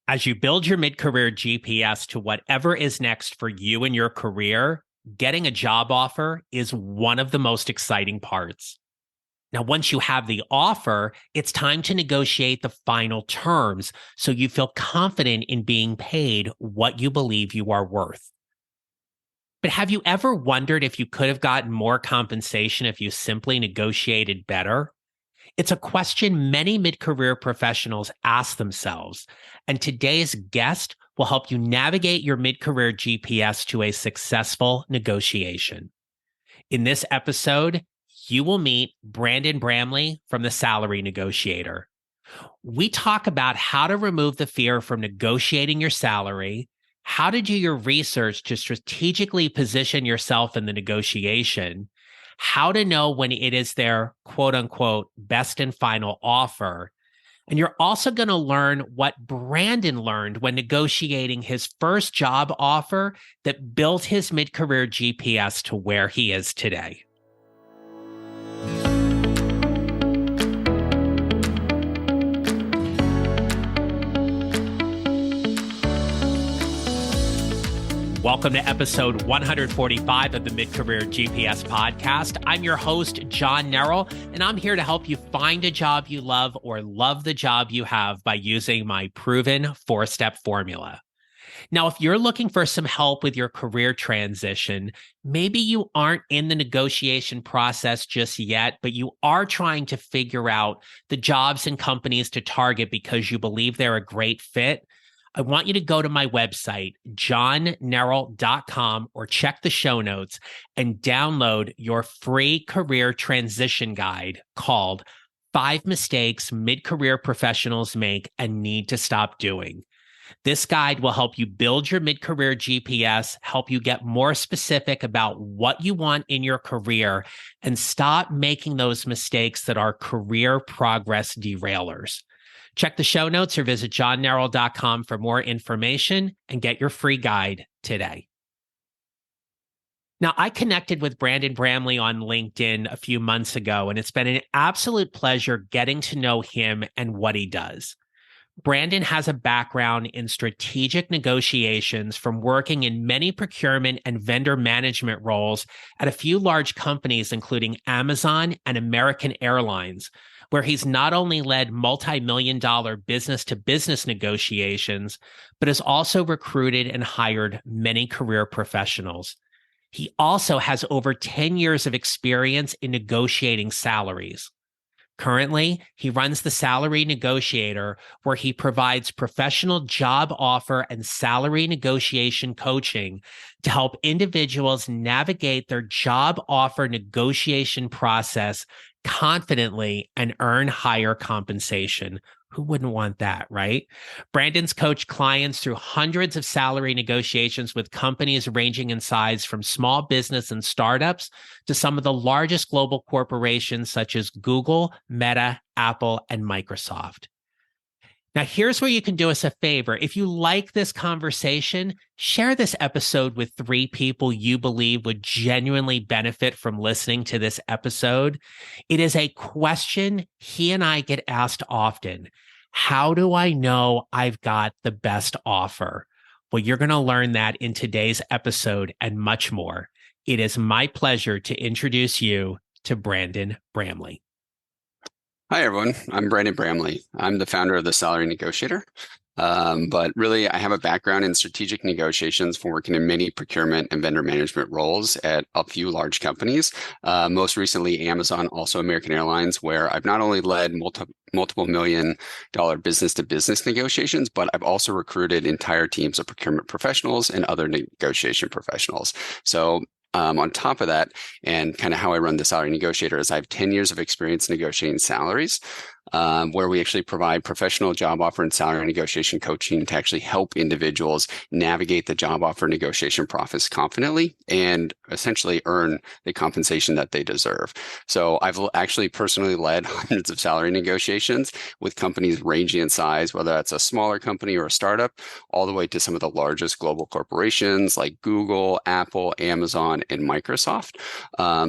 As you build your mid-career GPS to whatever is next for you in your career, getting a job offer is one of the most exciting parts. Now, once you have the offer, it's time to negotiate the final terms so you feel confident in being paid what you believe you are worth. But have you ever wondered if you could have gotten more compensation if you simply negotiated better? It's a question many mid-career professionals ask themselves, and today's guest will help you navigate your mid-career GPS to a successful negotiation. In this episode, you will meet Brandon Bramley from the Salary Negotiator. We talk about how to remove the fear from negotiating your salary, how to do your research to strategically position yourself in the negotiation, how to know when it is their quote unquote best and final offer. And you're also going to learn what Brandon learned when negotiating his first job offer that built his mid-career GPS to where he is today. Welcome to episode 145 of the Mid-Career GPS podcast. I'm your host, John Nerrill, and I'm here to help you find a job you love or love the job you have by using my proven 4-step formula. Now, if you're looking for some help with your career transition, maybe you aren't in the negotiation process just yet, but you are trying to figure out the jobs and companies to target because you believe they're a great fit, I want you to go to my website, johnnerrill.com, or check the show notes and download your free career transition guide called 5 Mistakes Mid-Career Professionals Make and Need to Stop Doing. This guide will help you build your mid-career GPS, help you get more specific about what you want in your career, and stop making those mistakes that are career progress derailers. Check the show notes or visit johnnerrill.com for more information and get your free guide today. Now, I connected with Brandon Bramley on LinkedIn a few months ago, and it's been an absolute pleasure getting to know him and what he does. Brandon has a background in strategic negotiations from working in many procurement and vendor management roles at a few large companies, including Amazon and American Airlines, where he's not only led multi-million-dollar business-to-business negotiations, but has also recruited and hired many career professionals. He also has over 10 years of experience in negotiating salaries. Currently, he runs the Salary Negotiator, where he provides professional job offer and salary negotiation coaching to help individuals navigate their job offer negotiation process confidently and earn higher compensation. Who wouldn't want that, right? Brandon's coached clients through hundreds of salary negotiations with companies ranging in size from small business and startups to some of the largest global corporations such as Google, Meta, Apple, and Microsoft. Now, here's where you can do us a favor. If you like this conversation, share this episode with 3 people you believe would genuinely benefit from listening to this episode. It is a question he and I get asked often. How do I know I've got the best offer? Well, you're going to learn that in today's episode and much more. It is my pleasure to introduce you to Brandon Bramley. Hi, everyone. I'm Brandon Bramley. I'm the founder of the Salary Negotiator. But really, I have a background in strategic negotiations from working in many procurement and vendor management roles at a few large companies, most recently Amazon, also American Airlines, where I've not only led multiple $million-dollar business-to-business negotiations, but I've also recruited entire teams of procurement professionals and other negotiation professionals. So on top of that, and kind of how I run the Salary Negotiator is I have 10 years of experience negotiating salaries, where we actually provide professional job offer and salary negotiation coaching to actually help individuals navigate the job offer negotiation process confidently and essentially earn the compensation that they deserve. So I've actually personally led hundreds of salary negotiations with companies ranging in size, whether that's a smaller company or a startup, all the way to some of the largest global corporations like Google, Apple, Amazon, and Microsoft.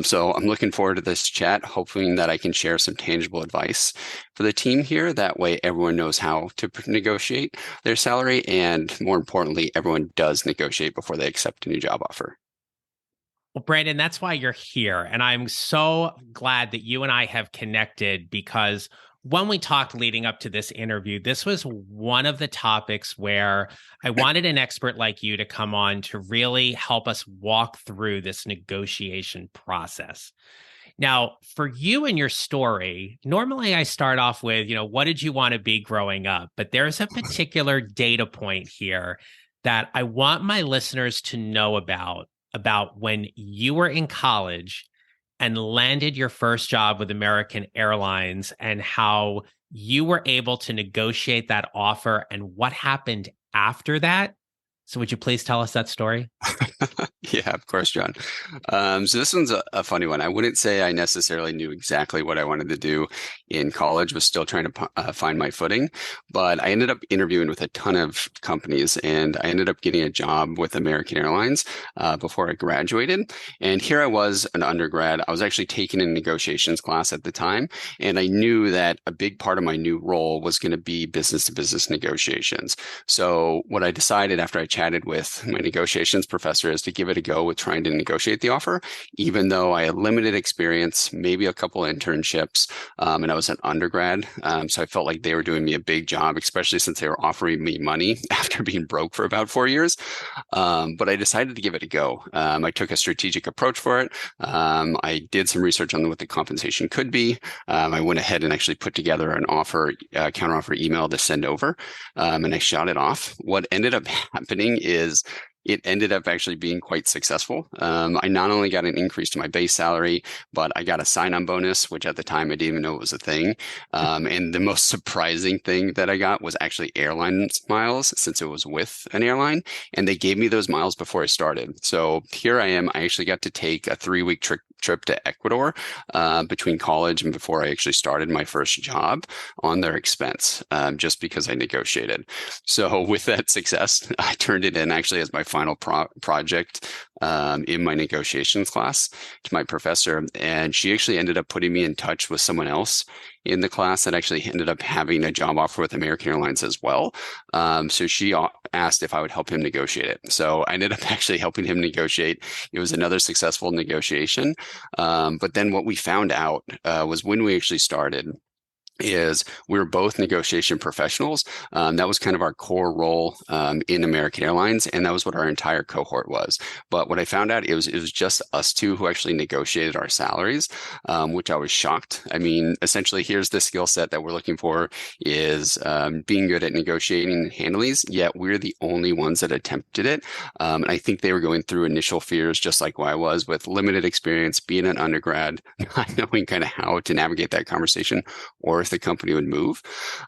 So I'm looking forward to this chat, hoping that I can share some tangible advice for the team here. That way, everyone knows how to negotiate their salary. And more importantly, everyone does negotiate before they accept a new job offer. Well, Brandon, that's why you're here. And I'm so glad that you and I have connected because when we talked leading up to this interview, this was one of the topics where I wanted an expert like you to come on to really help us walk through this negotiation process. Now, for you and your story, normally I start off with, what did you want to be growing up? But there's a particular data point here that I want my listeners to know about when you were in college and landed your first job with American Airlines and how you were able to negotiate that offer and what happened after that. So would you please tell us that story? Yeah, of course, John. So this one's a funny one. I wouldn't say I necessarily knew exactly what I wanted to do in college, was still trying to find my footing, but I ended up interviewing with a ton of companies and I ended up getting a job with American Airlines before I graduated. And here I was, an undergrad. I was actually taking a negotiations class at the time, and I knew that a big part of my new role was going to be business to business negotiations. So what I decided after I chatted with my negotiations professor is to give it a go with trying to negotiate the offer, even though I had limited experience, maybe a couple internships, and I was an undergrad. So I felt like they were doing me a big job, especially since they were offering me money after being broke for about 4 years. But I decided to give it a go. I took a strategic approach for it. I did some research on what the compensation could be. I went ahead and actually put together an offer, counteroffer email to send over, and I shot it off. What ended up happening is it ended up actually being quite successful. I not only got an increase to my base salary, but I got a sign-on bonus, which at the time I didn't even know it was a thing. And the most surprising thing that I got was actually airline miles, since it was with an airline, and they gave me those miles before I started. So here I am. I actually got to take a 3-week trip to Ecuador between college and before I actually started my first job on their expense, just because I negotiated. So with that success, I turned it in actually as my final project in my negotiations class to my professor. And she actually ended up putting me in touch with someone else in the class that actually ended up having a job offer with American Airlines as well. So she asked if I would help him negotiate it. So I ended up actually helping him negotiate. It was another successful negotiation. But then what we found out was when we actually started, is we were both negotiation professionals. That was kind of our core role in American Airlines, and that was what our entire cohort was. But what I found out, it was just us two who actually negotiated our salaries, which I was shocked. I mean, essentially, here's the skill set that we're looking for is being good at negotiating and handling these, yet we're the only ones that attempted it. And I think they were going through initial fears, just like I was, with limited experience, being an undergrad, not knowing kind of how to navigate that conversation or if the company would move.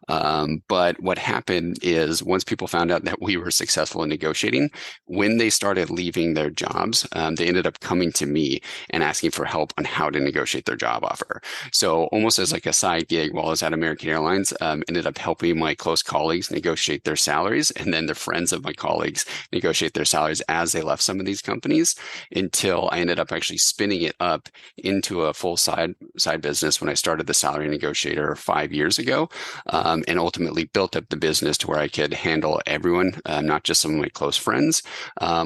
But what happened is once people found out that we were successful in negotiating, when they started leaving their jobs, they ended up coming to me and asking for help on how to negotiate their job offer. So almost as like a side gig while I was at American Airlines, ended up helping my close colleagues negotiate their salaries, and then the friends of my colleagues negotiate their salaries as they left some of these companies, until I ended up actually spinning it up into a full side business when I started the Salary Negotiator 5 years ago, and ultimately built up the business to where I could handle everyone, not just some of my close friends,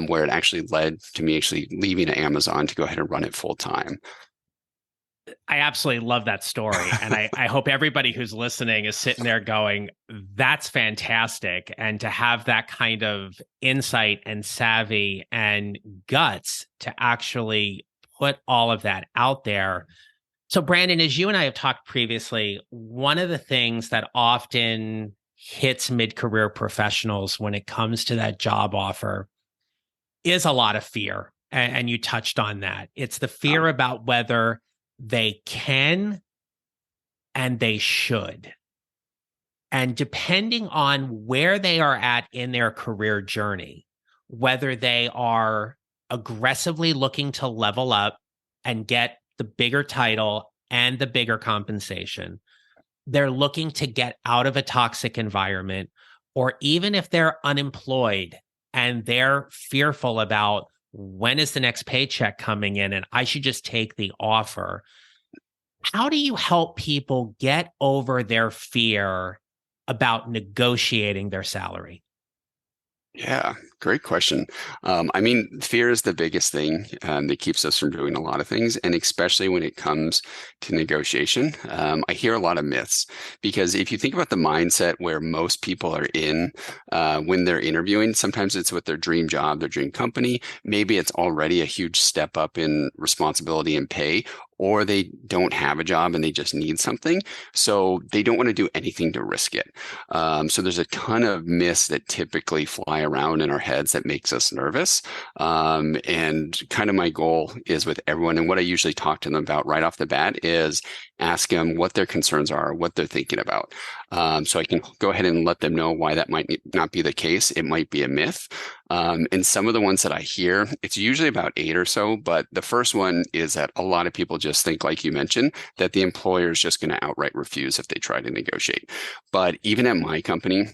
where it actually led to me actually leaving Amazon to go ahead and run it full time. I absolutely love that story. And I hope everybody who's listening is sitting there going, that's fantastic. And to have that kind of insight and savvy and guts to actually put all of that out there. So, Brandon, as you and I have talked previously, one of the things that often hits mid-career professionals when it comes to that job offer is a lot of fear. And you touched on that. It's the fear about whether they can and they should. And depending on where they are at in their career journey, whether they are aggressively looking to level up and get the bigger title and the bigger compensation, they're looking to get out of a toxic environment, or even if they're unemployed and they're fearful about when is the next paycheck coming in and I should just take the offer. how do you help people get over their fear about negotiating their salary? Yeah, great question. I mean, fear is the biggest thing that keeps us from doing a lot of things, and especially when it comes to negotiation. I hear a lot of myths because if you think about the mindset where most people are in when they're interviewing, sometimes it's with their dream job, their dream company. Maybe it's already a huge step up in responsibility and pay, or they don't have a job and they just need something. So they don't want to do anything to risk it. So there's a ton of myths that typically fly around in our heads that makes us nervous. And kind of my goal is with everyone, and what I usually talk to them about right off the bat is ask them what their concerns are, what they're thinking about. So I can go ahead and let them know why that might not be the case. It might be a myth. And some of the ones that I hear, it's usually about 8 or so, but the first one is that a lot of people just think, like you mentioned, that the employer is just going to outright refuse if they try to negotiate. But even at my company,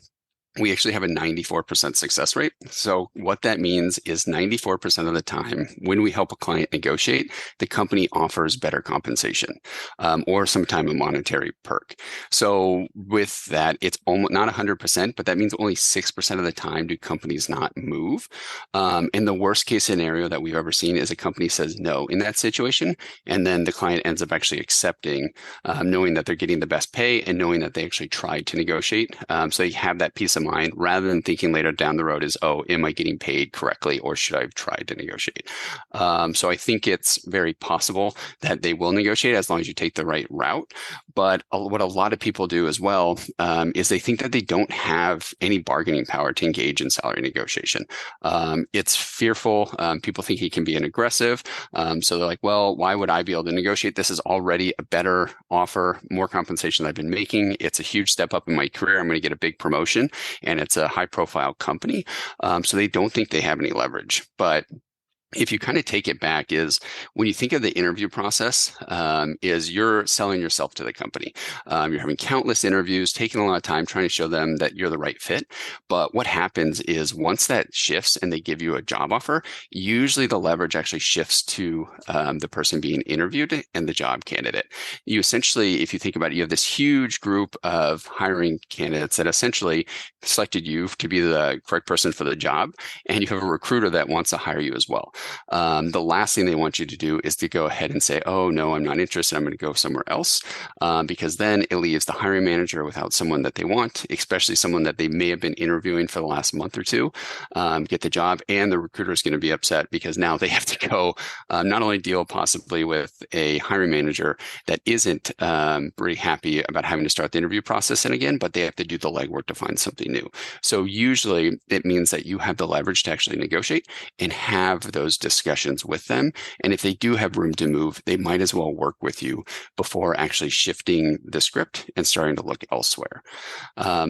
we actually have a 94% success rate. So what that means is 94% of the time when we help a client negotiate, the company offers better compensation or some type of monetary perk. So with that, it's almost not 100%, but that means only 6% of the time do companies not move. And the worst case scenario that we've ever seen is a company says no in that situation, and then the client ends up actually accepting, knowing that they're getting the best pay and knowing that they actually tried to negotiate. So you have that peace of mind rather than thinking later down the road is, oh, am I getting paid correctly or should I have tried to negotiate? So I think it's very possible that they will negotiate as long as you take the right route. But what a lot of people do as well is they think that they don't have any bargaining power to engage in salary negotiation. It's fearful. People think it can be an aggressive. So they're like, well, why would I be able to negotiate? This is already a better offer, more compensation than I've been making. It's a huge step up in my career. I'm going to get a big promotion, and it's a high profile company. So they don't think they have any leverage. But if you kind of take it back is when you think of the interview process is you're selling yourself to the company. You're having countless interviews, taking a lot of time trying to show them that you're the right fit. But what happens is once that shifts and they give you a job offer, usually the leverage actually shifts to the person being interviewed and the job candidate. You essentially, if you think about it, you have this huge group of hiring candidates that essentially selected you to be the correct person for the job, and you have a recruiter that wants to hire you as well. The last thing they want you to do is to go ahead and say, oh, no, I'm not interested. I'm going to go somewhere else. Because then it leaves the hiring manager without someone that they want, especially someone that they may have been interviewing for the last month or two, get the job. And the recruiter is going to be upset because now they have to go not only deal possibly with a hiring manager that isn't really happy about having to start the interview process and again, but they have to do the legwork to find something new. So usually it means that you have the leverage to actually negotiate and have those discussions with them. And if they do have room to move, they might as well work with you before actually shifting the script and starting to look elsewhere.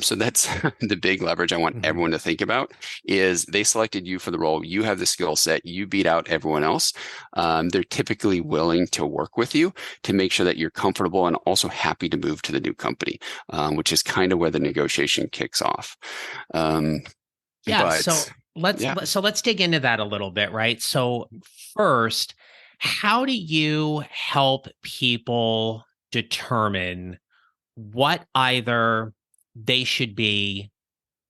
So that's the big leverage I want everyone to think about is they selected you for the role. You have the skill set. You beat out everyone else. They're typically willing to work with you to make sure that you're comfortable and also happy to move to the new company, which is kind of where the negotiation kicks off. Yeah, But yeah. so let's dig into that a little bit, right? So first, how do you help people determine what either they should be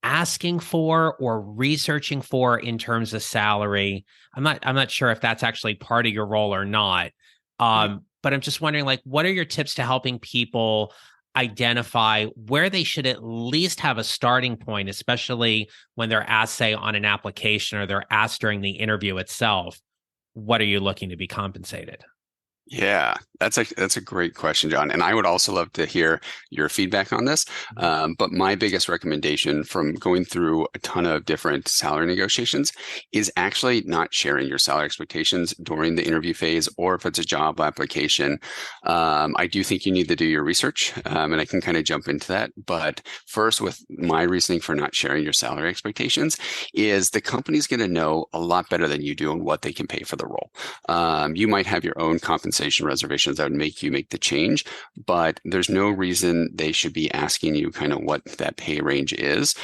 asking for or researching for in terms of salary? I'm not sure if that's actually part of your role or not. But I'm just wondering, like, what are your tips to helping people identify where they should at least have a starting point, especially when they're asked, say, on an application or they're asked during the interview itself, what are you looking to be compensated? Yeah, that's a great question, John. And I would also love to hear your feedback on this. But my biggest recommendation from going through a ton of different salary negotiations is actually not sharing your salary expectations during the interview phase, or if it's a job application. I do think you need to do your research, and I can kind of jump into that. But first, with my reasoning for not sharing your salary expectations is the company's going to know a lot better than you do on what they can pay for the role. You might have your own compensation compensation reservations that would make you make the change, but there's no reason they should be asking you kind of what that pay range is.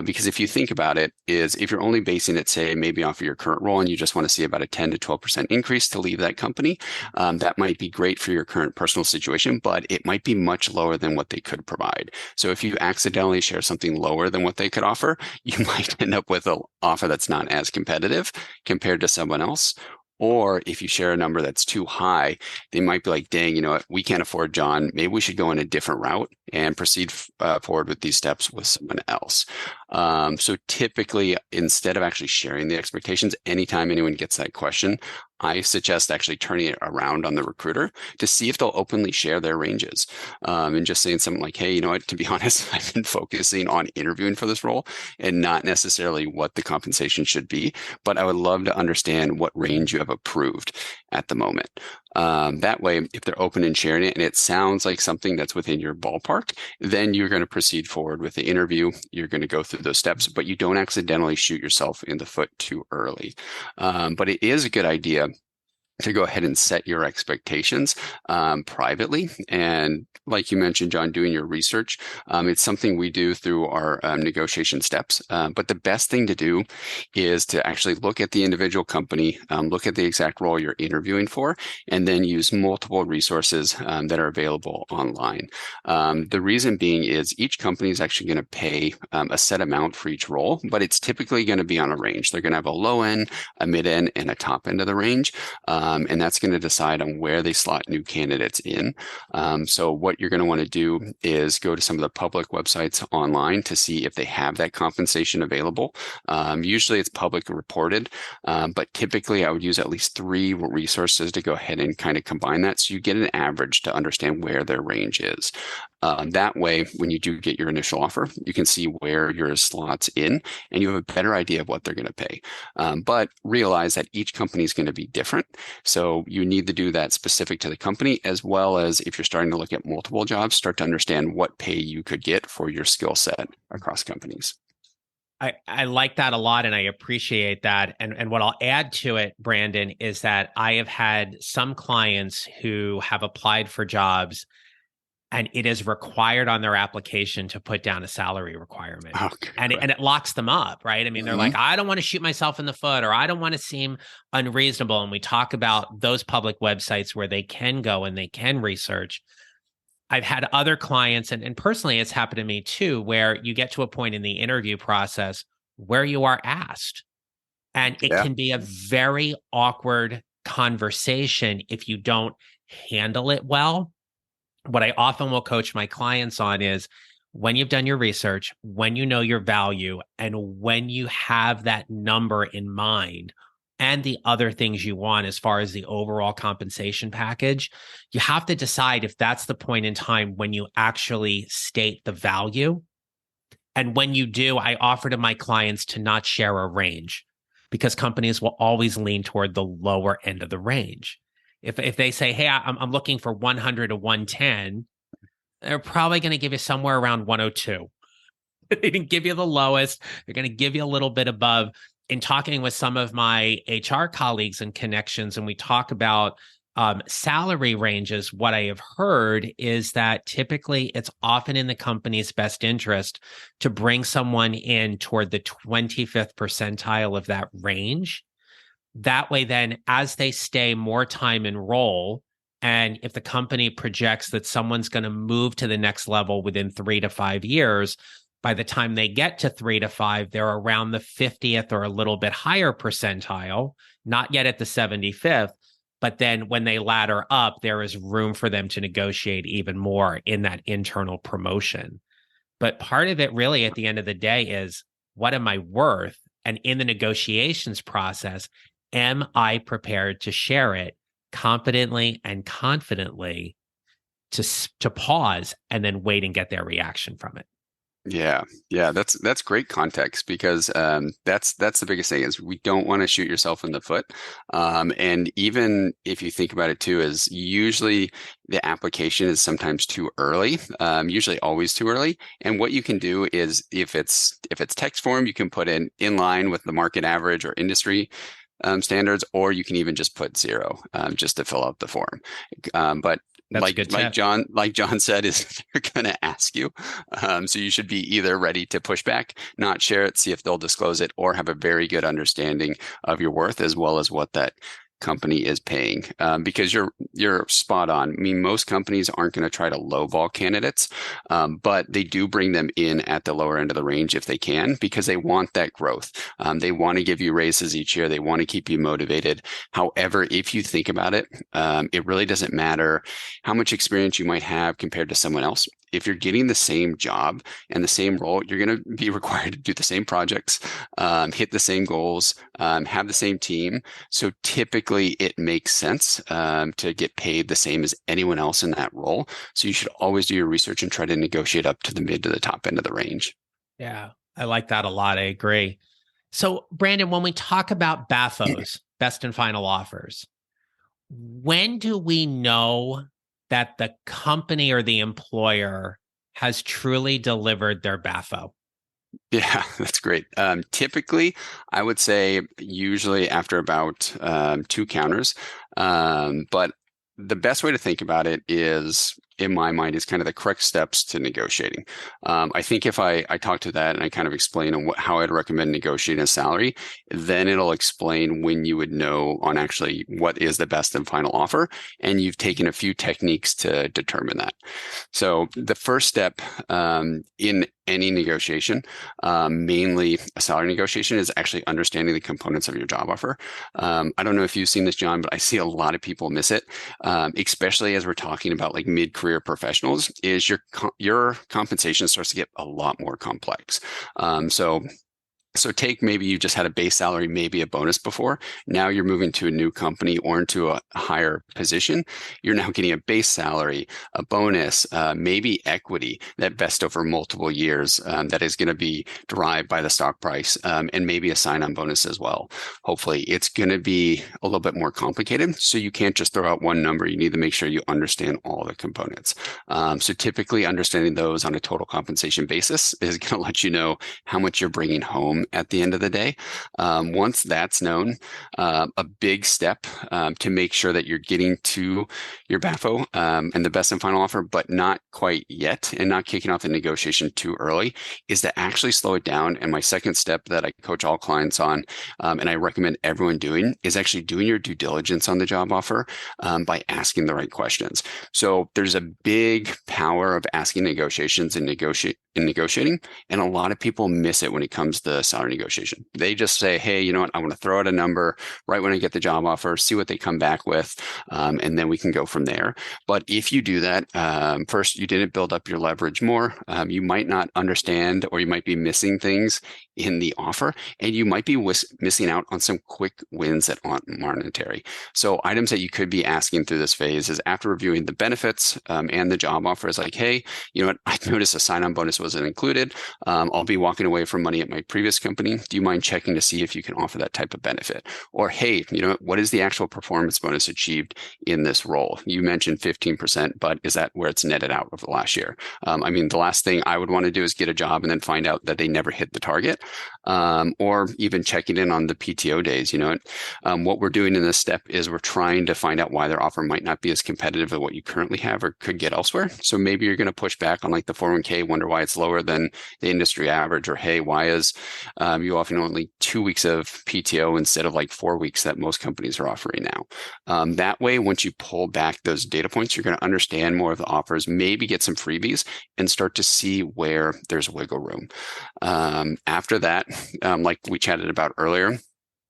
Because if you think about it, is if you're only basing it, say, maybe off of your current role and you just want to see about a 10 to 12% increase to leave that company, that might be great for your current personal situation, but it might be much lower than what they could provide. So if you accidentally share something lower than what they could offer, you might end up with an offer that's not as competitive compared to someone else. Or if you share a number that's too high, they might be like, dang, you know what, we can't afford John. Maybe we should go in a different route and proceed forward with these steps with someone else. So typically, instead of actually sharing the expectations, anytime anyone gets that question, I suggest actually turning it around on the recruiter to see if they'll openly share their ranges, and just saying something like, hey, you know what, to be honest, I've been focusing on interviewing for this role and not necessarily what the compensation should be, but I would love to understand what range you have approved at the moment. That way, if they're open and sharing it and it sounds like something that's within your ballpark, then you're going to proceed forward with the interview. You're going to go through those steps, but you don't accidentally shoot yourself in the foot too early. But it is a good idea to go ahead and set your expectations privately. And like you mentioned, John, doing your research, it's something we do through our negotiation steps. But the best thing to do is to actually look at the individual company, look at the exact role you're interviewing for, and then use multiple resources that are available online. The reason being is each company is actually going to pay a set amount for each role, but it's typically going to be on a range. They're going to have a low end, a mid end, and a top end of the range. And that's going to decide on where they slot new candidates in. So what you're going to want to do is go to some of the public websites online to see if they have that compensation available. Usually it's public reported, but typically I would use at least 3 resources to go ahead and kind of combine that so you get an average to understand where their range is. That way, when you do get your initial offer, you can see where your slots in and you have a better idea of what they're going to pay. But realize that each company is going to be different. So you need to do that specific to the company, as well as if you're starting to look at multiple jobs, start to understand what pay you could get for your skill set across companies. I like that a lot and I appreciate that. And what I'll add to it, Brandon, is that I have had some clients who have applied for jobs and it is required on their application to put down a salary requirement. Okay, and it locks them up, right? I mean, they're like, I don't want to shoot myself in the foot, or I don't want to seem unreasonable. And we talk about those public websites where they can go and they can research. I've had other clients, and personally, it's happened to me too, where you get to a point in the interview process where you are asked, and it can be a very awkward conversation if you don't handle it well. What I often will coach my clients on is when you've done your research, when you know your value, and when you have that number in mind and the other things you want as far as the overall compensation package, you have to decide if that's the point in time when you actually state the value. And when you do, I offer to my clients to not share a range because companies will always lean toward the lower end of the range. If they say, hey, I'm looking for 100 to 110, they're probably going to give you somewhere around 102. They didn't give you the lowest. They're going to give you a little bit above. In talking with some of my HR colleagues and connections, and we talk about salary ranges, what I have heard is that typically it's often in the company's best interest to bring someone in toward the 25th percentile of that range. That way, then, as they stay more time in role, and if the company projects that someone's going to move to the next level within 3 to 5 years, by the time they get to 3 to 5, they're around the 50th or a little bit higher percentile, not yet at the 75th. But then when they ladder up, there is room for them to negotiate even more in that internal promotion. But part of it really at the end of the day is, what am I worth? And in the negotiations process, am I prepared to share it competently and confidently to pause and then wait and get their reaction from it? Yeah, that's great context because that's the biggest thing is we don't want to shoot yourself in the foot. And even if you think about it too, is usually the application is sometimes too early, usually always too early. And what you can do is if it's text form, you can put in line with the market average or industry. standards, or you can even just put zero just to fill out the form. But That's a good tip. Like John said, is they're going to ask you. So you should be either ready to push back, not share it, see if they'll disclose it, or have a very good understanding of your worth as well as what that company is paying, because you're spot on. I mean, most companies aren't going to try to lowball candidates, but they do bring them in at the lower end of the range if they can, because they want that growth. They want to give you raises each year. They want to keep you motivated. However, if you think about it, it really doesn't matter how much experience you might have compared to someone else. If you're getting the same job and the same role, you're going to be required to do the same projects, hit the same goals, have the same team. So typically it makes sense to get paid the same as anyone else in that role. So you should always do your research and try to negotiate up to the mid to the top end of the range. Yeah, I like that a lot. I agree. So, Brandon, when we talk about BAFOs, best and final offers, when do we know that the company or the employer has truly delivered their BAFO? Yeah, that's great. Typically, I would say usually after about two counters. But the best way to think about it is, in my mind, is kind of the correct steps to negotiating. I think if I talk to that and I kind of explain on how I'd recommend negotiating a salary, then it'll explain when you would know on actually what is the best and final offer. And you've taken a few techniques to determine that. So the first step in any negotiation, mainly a salary negotiation, is actually understanding the components of your job offer. I don't know if you've seen this, John, but I see a lot of people miss it, especially as we're talking about like mid-career professionals, is your compensation starts to get a lot more complex. So take maybe you just had a base salary, maybe a bonus before. Now you're moving to a new company or into a higher position. You're now getting a base salary, a bonus, maybe equity that vests over multiple years that is going to be derived by the stock price, and maybe a sign-on bonus as well. Hopefully, it's going to be a little bit more complicated. So you can't just throw out one number. You need to make sure you understand all the components. So typically understanding those on a total compensation basis is going to let you know how much you're bringing home at the end of the day. Once that's known, a big step to make sure that you're getting to your BAFO and the best and final offer, but not quite yet, and not kicking off the negotiation too early, is to actually slow it down. And my second step that I coach all clients on, and I recommend everyone doing, is actually doing your due diligence on the job offer by asking the right questions. So there's a big power of asking negotiations and negotiating, and a lot of people miss it when it comes to salary negotiation. They just say, hey, you know what, I want to throw out a number right when I get the job offer, see what they come back with, and then we can go from there. But if you do that, first, you didn't build up your leverage more. You might not understand, or you might be missing things in the offer, and you might be missing out on some quick wins that aren't monetary. So items that you could be asking through this phase is, after reviewing the benefits and the job offer, is like, hey, you know what, I noticed a sign-on bonus wasn't included. I'll be walking away from money at my previous company. Do you mind checking to see if you can offer that type of benefit? Or, hey, you know, what is the actual performance bonus achieved in this role? You mentioned 15%, but is that where it's netted out over the last year? I mean, the last thing I would want to do is get a job and then find out that they never hit the target. Or even checking in on the PTO days. You know, what we're doing in this step is we're trying to find out why their offer might not be as competitive as what you currently have or could get elsewhere. So maybe you're going to push back on like the 401k, wonder why it's lower than the industry average, or hey, why is you offering only 2 weeks of PTO instead of like 4 weeks that most companies are offering now. That way, once you pull back those data points, you're going to understand more of the offers, maybe get some freebies, and start to see where there's wiggle room. After that, like we chatted about earlier,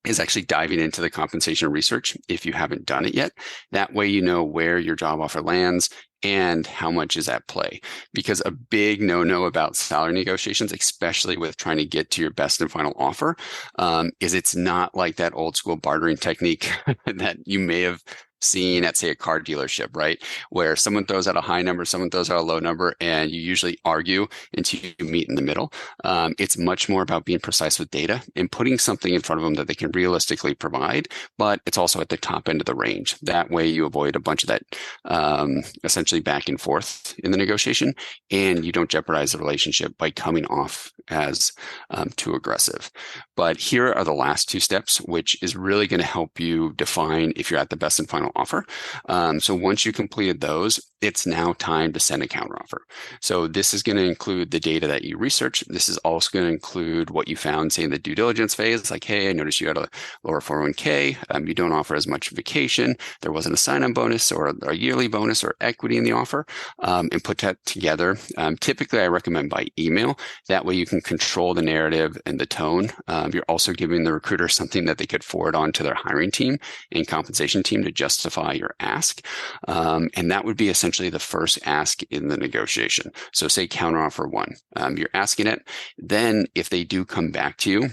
is actually diving into the compensation research if you haven't done it yet. That way, you know where your job offer lands and how much is at play. Because a big no-no about salary negotiations, especially with trying to get to your best and final offer, is it's not like that old school bartering technique that you may have seen at, say, a car dealership, right? Where someone throws out a high number, someone throws out a low number, and you usually argue until you meet in the middle. It's much more about being precise with data and putting something in front of them that they can realistically provide, but it's also at the top end of the range. That way you avoid a bunch of that essentially back and forth in the negotiation, and you don't jeopardize the relationship by coming off as too aggressive. But here are the last two steps, which is really going to help you define if you're at the best and final offer. So once you completed those, it's now time to send a counteroffer. So this is going to include the data that you research. This is also going to include what you found, say, in the due diligence phase, like, hey, I noticed you had a lower 401k. You don't offer as much vacation. There wasn't a sign-on bonus or a yearly bonus or equity in the offer, and put that together. Typically, I recommend by email. That way you can control the narrative and the tone. You're also giving the recruiter something that they could forward on to their hiring team and compensation team to justify your ask. And that would be essentially the first ask in the negotiation. So say counteroffer one, you're asking it. Then if they do come back to you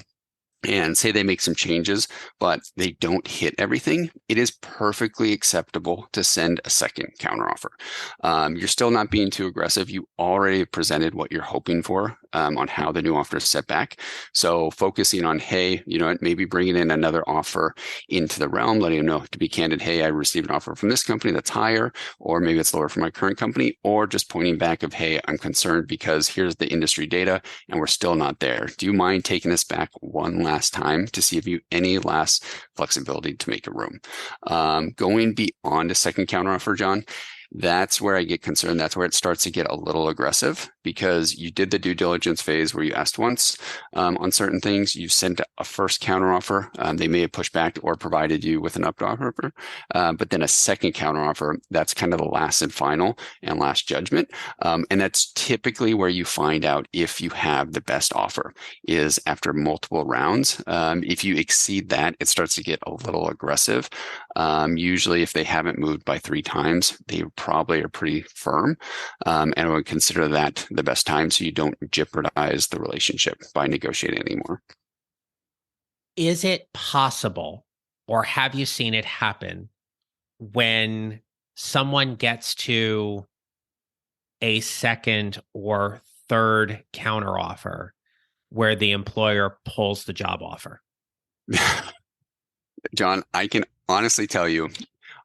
and say they make some changes, but they don't hit everything, it is perfectly acceptable to send a second counteroffer. You're still not being too aggressive. You already presented what you're hoping for on how the new offer is set back. So focusing on, hey, maybe bringing in another offer into the realm, letting them know, to be candid, hey, I received an offer from this company that's higher, or maybe it's lower from my current company, or just pointing back of, hey, I'm concerned because here's the industry data and we're still not there. Do you mind taking this back one last time to see if you any last flexibility to make a room? Going beyond a second counteroffer, John, that's where I get concerned. That's where it starts to get a little aggressive, because you did the due diligence phase where you asked once on certain things. You sent a first counteroffer. They may have pushed back or provided you with an up offer, but then a second counteroffer, that's kind of the last and final and last judgment. And that's typically where you find out if you have the best offer, is after multiple rounds. If you exceed that, it starts to get a little aggressive. Usually if they haven't moved by 3 times, they probably are pretty firm. And I would consider that the best time so you don't jeopardize the relationship by negotiating anymore. Is it possible, or have you seen it happen, when someone gets to a second or third counteroffer where the employer pulls the job offer? John, I can honestly tell you,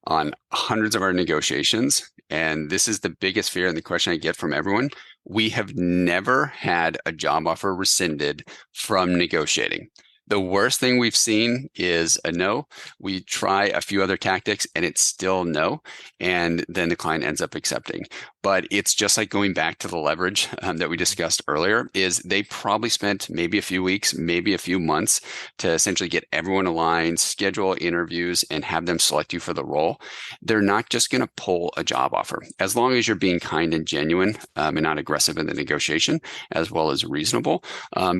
on hundreds of our negotiations, and this is the biggest fear and the question I get from everyone, we have never had a job offer rescinded from negotiating. The worst thing we've seen is a no. We try a few other tactics and it's still no. And then the client ends up accepting. But it's just like going back to the leverage that we discussed earlier, is they probably spent maybe a few weeks, maybe a few months to essentially get everyone aligned, schedule interviews, and have them select you for the role. They're not just going to pull a job offer. As long as you're being kind and genuine and not aggressive in the negotiation, as well as reasonable,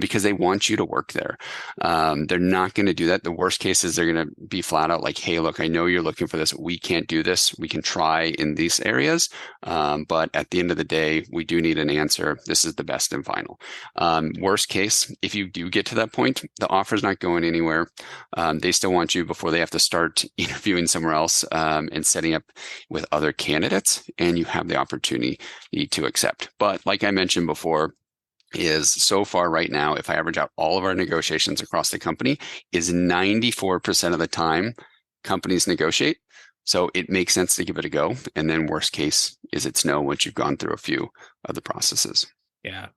because they want you to work there. They're not going to do that. The worst case is they're going to be flat out like, hey, look, I know you're looking for this. We can't do this. We can try in these areas. But at the end of the day, we do need an answer. This is the best and final. Worst case, if you do get to that point, the offer's not going anywhere. They still want you before they have to start interviewing somewhere else and setting up with other candidates, and you have the opportunity to accept. But like I mentioned before, is so far right now, if I average out all of our negotiations across the company, is 94% of the time companies negotiate. So it makes sense to give it a go. And then worst case is it's no once you've gone through a few of the processes. Yeah.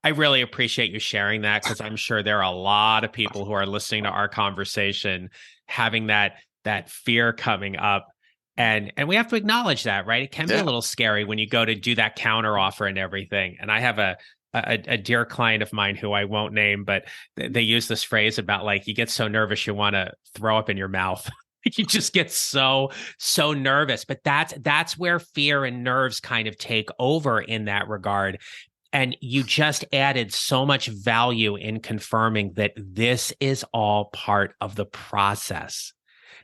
I really appreciate you sharing that, because I'm sure there are a lot of people who are listening to our conversation having that fear coming up. And we have to acknowledge that, right? It can be a little scary when you go to do that counter offer and everything. And I have a dear client of mine who I won't name, but they use this phrase about, like, you get so nervous you want to throw up in your mouth. You just get so nervous. But that's where fear and nerves kind of take over in that regard. And you just added so much value in confirming that this is all part of the process.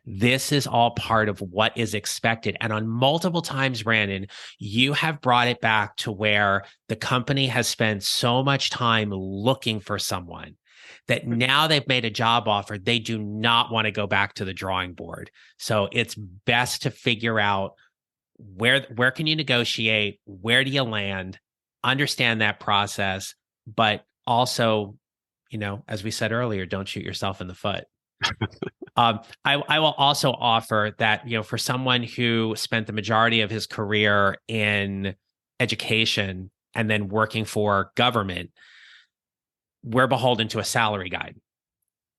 This is all part of what is expected. And on multiple times, Brandon, you have brought it back to where the company has spent so much time looking for someone that now they've made a job offer, they do not want to go back to the drawing board. So it's best to figure out where can you negotiate, where do you land, understand that process, but also, as we said earlier, don't shoot yourself in the foot. I will also offer that, for someone who spent the majority of his career in education and then working for government, we're beholden to a salary guide.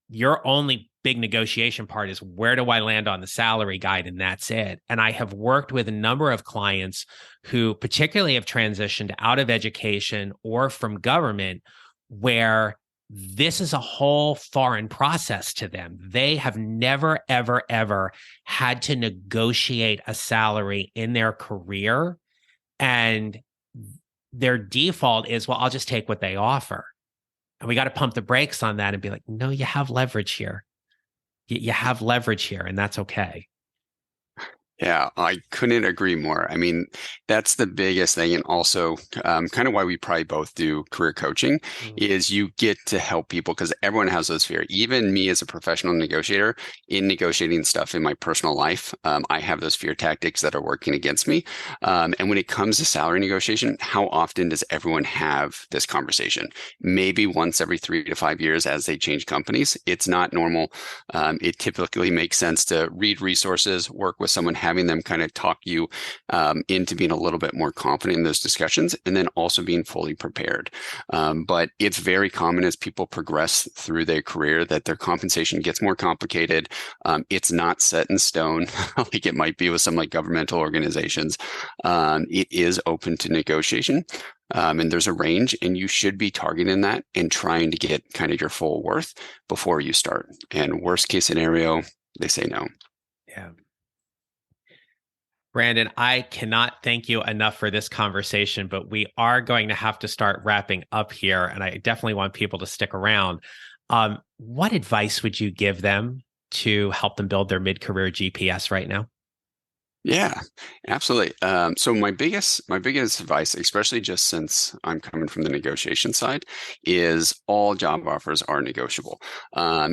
Your only big negotiation part is, where do I land on the salary guide? And that's it. And I have worked with a number of clients who particularly have transitioned out of education or from government, where this is a whole foreign process to them. They have never, ever, ever had to negotiate a salary in their career. And their default is, well, I'll just take what they offer. And we got to pump the brakes on that and be like, no, you have leverage here. You have leverage here, and that's okay. Yeah, I couldn't agree more. I mean, that's the biggest thing. And also kind of why we probably both do career coaching is you get to help people, because everyone has those fears. Even me as a professional negotiator, in negotiating stuff in my personal life, I have those fear tactics that are working against me. And when it comes to salary negotiation, how often does everyone have this conversation? Maybe once every 3 to 5 years as they change companies. It's not normal. It typically makes sense to read resources, work with someone, having them kind of talk you into being a little bit more confident in those discussions, and then also being fully prepared. But it's very common as people progress through their career that their compensation gets more complicated. It's not set in stone like it might be with some like governmental organizations. It is open to negotiation. And there's a range, and you should be targeting that and trying to get kind of your full worth before you start. And worst case scenario, they say no. Yeah. Brandon, I cannot thank you enough for this conversation, but we are going to have to start wrapping up here, and I definitely want people to stick around. What advice would you give them to help them build their mid-career GPS right now? Yeah, absolutely. So my biggest advice, especially just since I'm coming from the negotiation side, is all job offers are negotiable.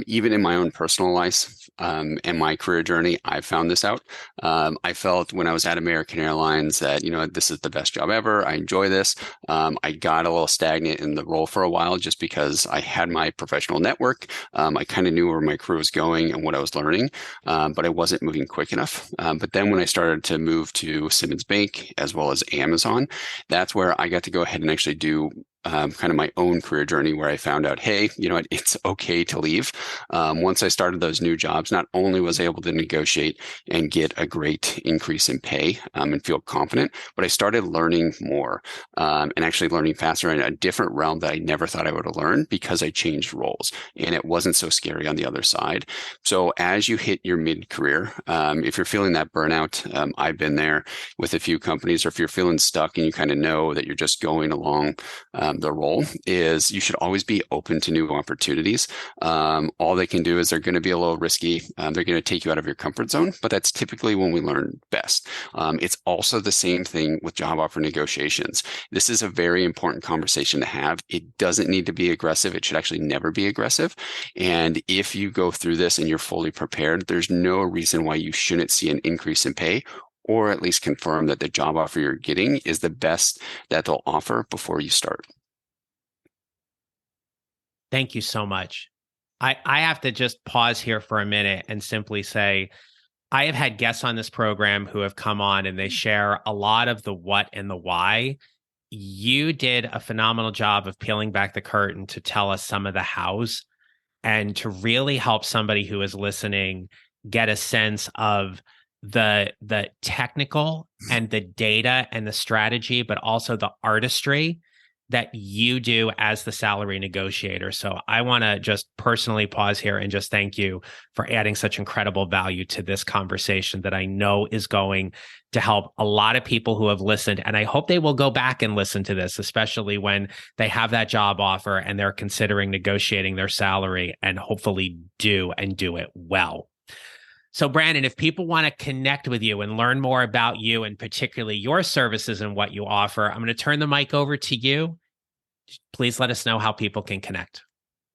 Even in my own personal life and my career journey, I found this out. I felt when I was at American Airlines that, this is the best job ever. I enjoy this. I got a little stagnant in the role for a while just because I had my professional network. I kind of knew where my career was going and what I was learning, but I wasn't moving quick enough. But then when I started to move to Simmons Bank as well as Amazon, that's where I got to go ahead and actually do kind of my own career journey, where I found out, hey, it's okay to leave. Once I started those new jobs, not only was I able to negotiate and get a great increase in pay and feel confident, but I started learning more and actually learning faster in a different realm that I never thought I would have learned because I changed roles, and it wasn't so scary on the other side. So as you hit your mid-career, if you're feeling that burnout, I've been there with a few companies, or if you're feeling stuck and you kind of know that you're just going along the role, is you should always be open to new opportunities. All they can do is they're going to be a little risky. They're going to take you out of your comfort zone, but that's typically when we learn best. It's also the same thing with job offer negotiations. This is a very important conversation to have. It doesn't need to be aggressive. It should actually never be aggressive. And if you go through this and you're fully prepared, there's no reason why you shouldn't see an increase in pay, or at least confirm that the job offer you're getting is the best that they'll offer before you start. Thank you so much. I have to just pause here for a minute and simply say, I have had guests on this program who have come on and they share a lot of the what and the why. You did a phenomenal job of peeling back the curtain to tell us some of the hows, and to really help somebody who is listening get a sense of the technical and the data and the strategy, but also the artistry that you do as the salary negotiator. So I want to just personally pause here and just thank you for adding such incredible value to this conversation that I know is going to help a lot of people who have listened. And I hope they will go back and listen to this, especially when they have that job offer and they're considering negotiating their salary, and hopefully do it well. So, Brandon, if people want to connect with you and learn more about you, and particularly your services and what you offer, I'm going to turn the mic over to you. Please let us know how people can connect.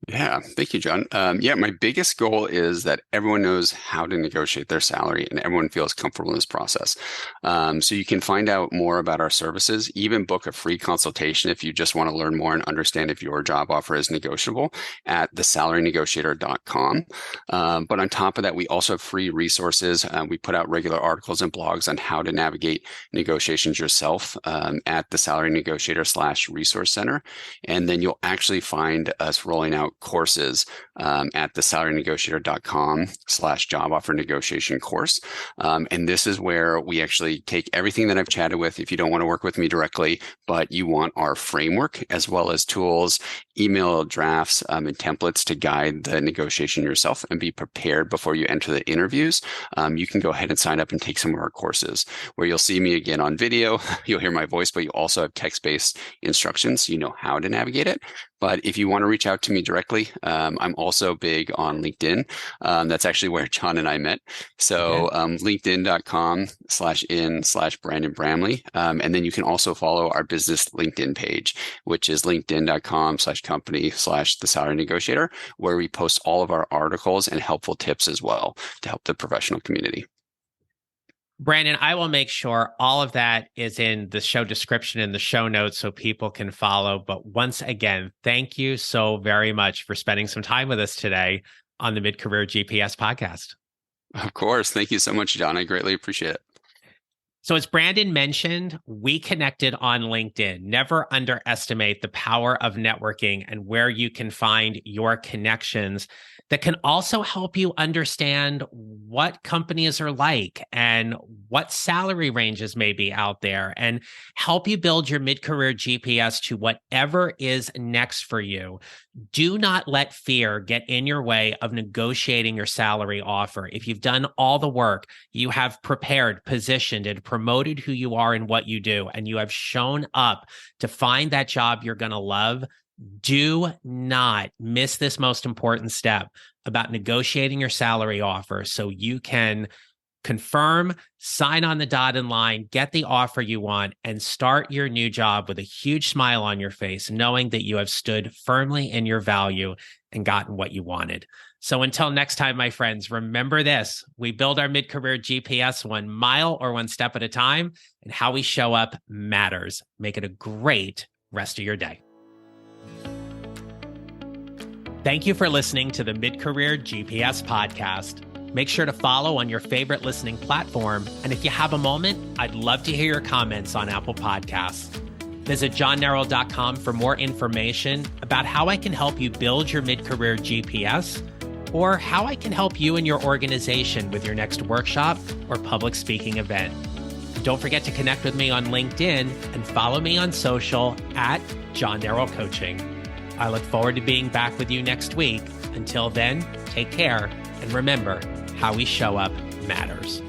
Yeah, thank you, John. Yeah, my biggest goal is that everyone knows how to negotiate their salary and everyone feels comfortable in this process. So you can find out more about our services, even book a free consultation if you just want to learn more and understand if your job offer is negotiable at thesalarynegotiator.com. But on top of that, we also have free resources. We put out regular articles and blogs on how to navigate negotiations yourself at the Salary Negotiator /resource center. And then you'll actually find us rolling out courses at the salarynegotiator.com/job offer negotiation course. And this is where we actually take everything that I've chatted with. If you don't want to work with me directly, but you want our framework as well as tools, email drafts, and templates to guide the negotiation yourself and be prepared before you enter the interviews, you can go ahead and sign up and take some of our courses where you'll see me again on video. You'll hear my voice, but you also have text-based instructions so you know how to navigate it. But if you want to reach out to me directly, I'm also big on LinkedIn. That's actually where John and I met. So linkedin.com/in/Brandon Bramley. And then you can also follow our business LinkedIn page, which is linkedin.com/company/the Salary Negotiator, where we post all of our articles and helpful tips as well to help the professional community. Brandon, I will make sure all of that is in the show description and the show notes so people can follow. But once again, thank you so very much for spending some time with us today on the Mid-Career GPS podcast. Of course. Thank you so much, John. I greatly appreciate it. So as Brandon mentioned, we connected on LinkedIn. Never underestimate the power of networking and where you can find your connections that can also help you understand what companies are like and what salary ranges may be out there and help you build your mid-career GPS to whatever is next for you. Do not let fear get in your way of negotiating your salary offer. If you've done all the work, you have prepared, positioned, and promoted who you are and what you do, and you have shown up to find that job you're going to love, do not miss this most important step about negotiating your salary offer so you can confirm, sign on the dotted line, get the offer you want, and start your new job with a huge smile on your face, knowing that you have stood firmly in your value and gotten what you wanted. So until next time, my friends, remember this: we build our mid-career GPS 1 mile or 1 step at a time, and how we show up matters. Make it a great rest of your day. Thank you for listening to the Mid-Career GPS podcast. Make sure to follow on your favorite listening platform. And if you have a moment, I'd love to hear your comments on Apple Podcasts. Visit johnnerrell.com for more information about how I can help you build your mid-career GPS, or how I can help you and your organization with your next workshop or public speaking event. Don't forget to connect with me on LinkedIn and follow me on social at John Nerrell Coaching. I look forward to being back with you next week. Until then, take care, and remember, how we show up matters.